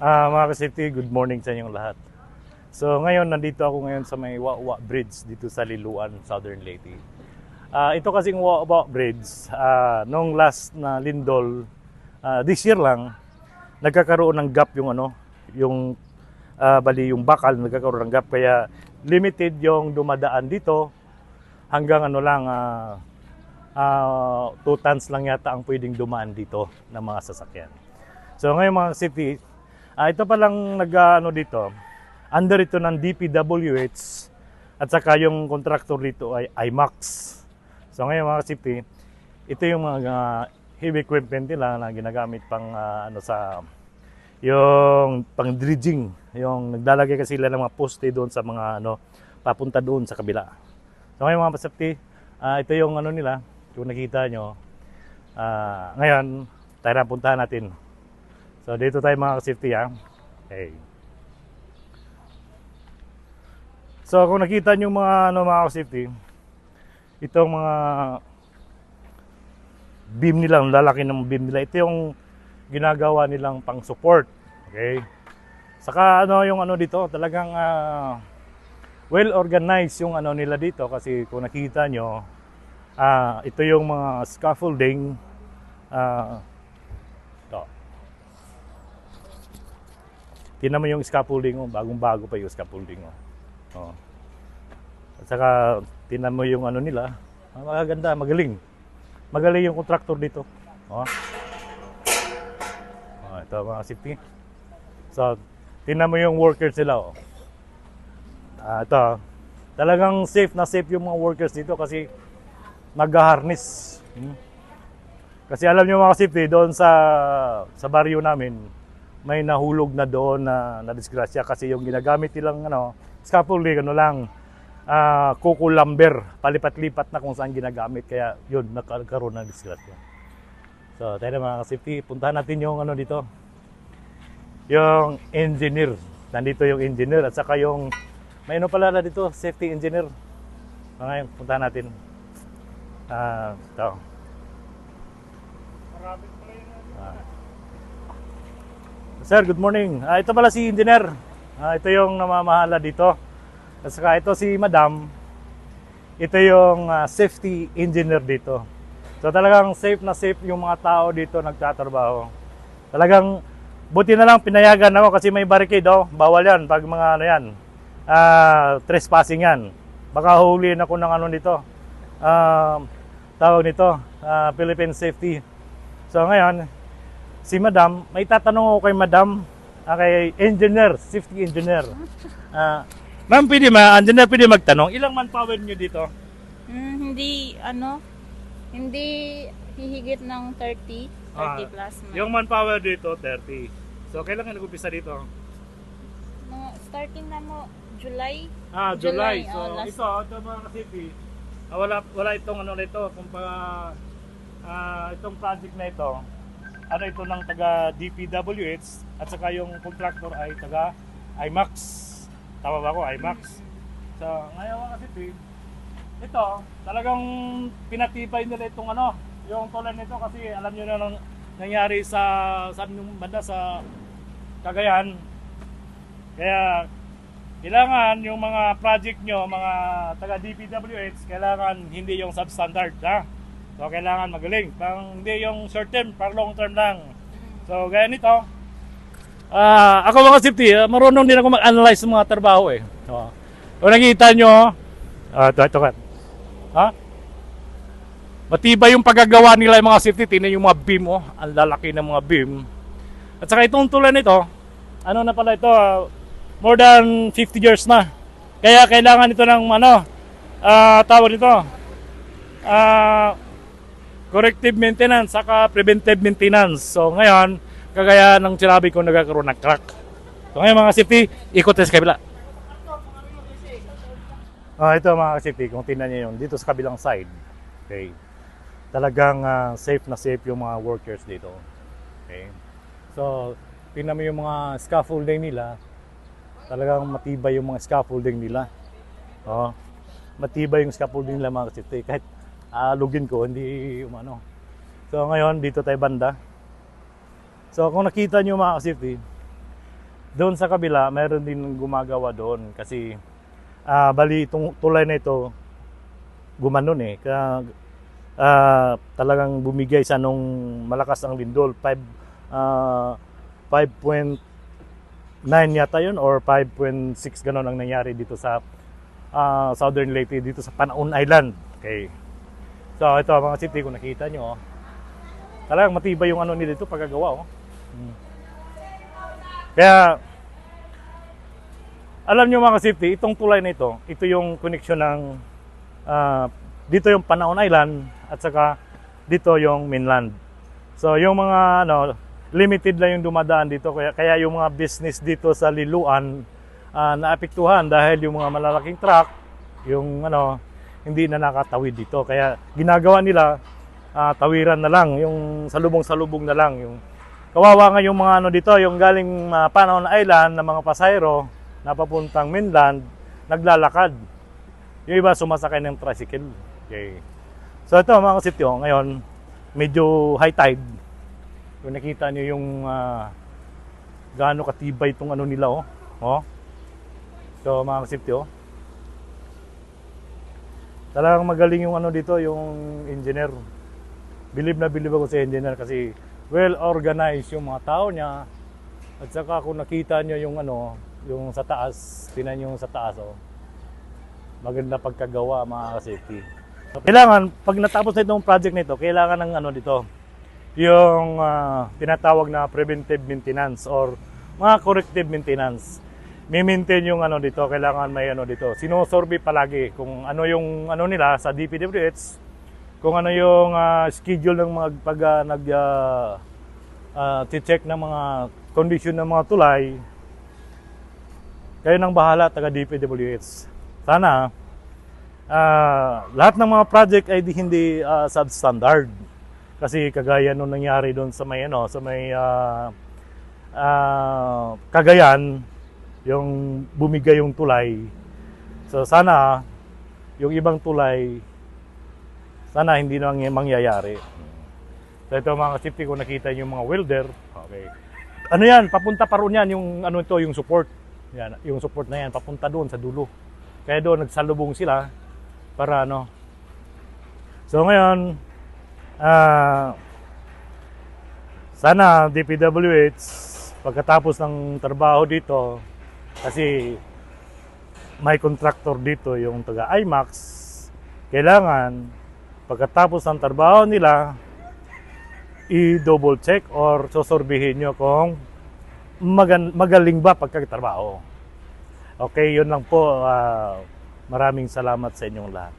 Mga ka-safety, good morning sa inyong lahat. So ngayon, nandito ako ngayon sa may Wawa Bridge dito sa Liloan, Southern Leyte. Ito kasing Wawa Bridge, nung last na lindol, this year lang, nagkakaroon ng gap yung bali yung bakal, nagkakaroon ng gap. Kaya limited yung dumadaan dito hanggang 2 tons lang yata ang pwedeng dumaan dito ng mga sasakyan. So ngayon mga city, ito palang dito, under ito ng DPWH at saka yung contractor dito ay IMAX. So ngayon mga city, ito yung mga heavy equipment nila na ginagamit pang yung pang dredging, yung naglalagay kasi sila ng mga poste doon sa mga papunta doon sa kabila. So ngayon mga safety, ito yung nila, kung nakita nyo. Ngayon, tayo na puntahan natin. So dito tayo mga ka-safety Okay. So kung nakita nyo mga mga ka-safety, itong mga beam nila, lalaki ng beam nila, ito yung ginagawa nilang pang support. Okay. Saka yung dito, talagang well organized yung nila dito kasi kung nakita nyo, ito yung mga scaffolding. Tingnan mo yung scaffolding, bagong-bago pa yung scaffolding. At saka tingnan mo yung nila, magaganda, magaling. Magaling yung contractor dito. Ito mga safety. So, tingnan mo yung workers nila. Ito, talagang safe na safe yung mga workers dito kasi nag-harness. Kasi alam niyo mga safety, doon sa baryo namin, may nahulog na doon na disgrasya kasi yung ginagamit nilang scaffolding kuko lumber, palipat-lipat na kung saan ginagamit, kaya yun nagkaroon ng disgrasya. So tayo na mga safety, puntahan natin yung dito, yung engineer. Nandito yung engineer at saka yung may pala na dito, safety engineer. Ngayon puntahan natin. Ito. Sir, good morning. Ito pala si engineer. Ito yung namamahala dito. At saka ito si madam. Ito yung safety engineer dito. So talagang safe na safe yung mga tao dito nagtatrabaho. Talagang buti na lang pinayagan ako kasi may barricade. Bawal yan pag mga trespassing yan. Baka huliin ako ng dito. Tawag nito, Philippine Safety. So ngayon, si madam, may tatanong ako kay madam, kay engineer, safety engineer. Ma'am, engineer, pwede magtanong, ilang manpower nyo dito? Hindi hihigit ng 30 plus. Yung manpower dito, 30. So, kailan ka nag-upisa dito? Starting na mo, July. July. So, ito mga ka-safety, wala itong nito, itong project na ito, ito ng taga DPWH at saka yung contractor ay taga IMAX. Tama ba ako? IMAX. So, ngayon kasi ito, talagang pinatibay nila itong yung tulad nito kasi alam nyo na nangyari sa yung banda sa Cagayan. Kaya kailangan yung mga project nyo, mga taga DPWH, kailangan hindi yung substandard, So kailangan magaling, hindi yung short term, para long term lang. So gaya nito, ako mga safety, marunong din ako mag-analyze ng mga trabaho Kung nakita nyo, ito ka. Matibay yung paggagawa nila yung mga safety, tingnan yung mga beam, ang lalaki ng mga beam. At saka itong tulad nito, na pala ito, more than 50 years na. Kaya kailangan ito ng tawag nito, corrective maintenance saka preventive maintenance. So ngayon, kagaya ng sinabi ko, nagkakaroon ng crack. So ngayon mga safety, ikot sa kabila. Ito mga safety, kung tingnan niyo yun, dito sa kabilang side. Okay. Talagang safe na safe yung mga workers dito. Okay. So, tingnan mo yung mga scaffolding nila. Talagang matibay yung mga scaffolding nila. Matibay yung scaffolding nila mga safety. Kahit lugin ko, hindi umano. So ngayon, dito tayo banda. So kung nakita nyo mga ka-safety, Doon sa kabila, mayroon din gumagawa doon kasi bali itong tulay na ito gumanon eh. Kaya talagang bumigay sa nung malakas ang lindol. 5.9 yata yun or 5.6 ganon ang nangyari dito sa Southern Leyte, dito sa Panaon Island. Okay. So ito mga city, kung nakita nyo, talagang matibay yung ano nila dito pagkagawa. Kaya alam nyo mga safety, itong tulay na ito yung connection ng dito yung Panaon Island at saka dito yung mainland. So yung mga limited lang yung dumadaan dito, kaya yung mga business dito sa Liloan naapektuhan dahil yung mga malalaking truck yung hindi na nakatawid dito. Kaya ginagawa nila tawiran na lang, yung salubong-salubong na lang. Yung kawawa nga yung mga dito, yung galing Panaon Island na mga pasahero na papuntang mainland, naglalakad. Yung iba sumasakay ng tricycle. Okay. So ito mga kasityo, ngayon medyo high tide. Kung nakita nyo yung gaano katibay itong nila So mga kasityo, talagang magaling yung dito, yung engineer. Bilib na bilib ako sa engineer kasi well organized yung mga tao niya. At saka kung nakita nyo yung yung sa taas, tinan yung sa taas maganda pagkagawa mga ka-safety. So, kailangan pag natapos na itong project nito, kailangan ng dito, yung tinatawag na preventive maintenance or mga corrective maintenance. May-maintain yung dito, kailangan may dito. Sinosurvey palagi kung yung nila sa DPWH, kung yung schedule ng check ng mga condition ng mga tulay. Kayo nang bahala, taga DPWH. Sana lahat ng mga project ay hindi substandard. Kasi kagaya nung nangyari doon sa may Cagayan, yung bumigay yung tulay. So sana yung ibang tulay sana hindi na mangyayari. So ito mga safety, kung nakita yung mga welder, okay. Yan, papunta pa roon yan yung yung support. Yan, yung support na yan papunta doon sa dulo. Kaya doon nagsalubong sila para So ngayon sana DPWH pagkatapos ng trabaho dito, kasi may contractor dito yung taga IMAX, kailangan pagkatapos ng trabaho nila i-double check or susurbihin nyo kung magaling ba pagkatrabaho. Okay, yun lang po. Maraming salamat sa inyong lahat.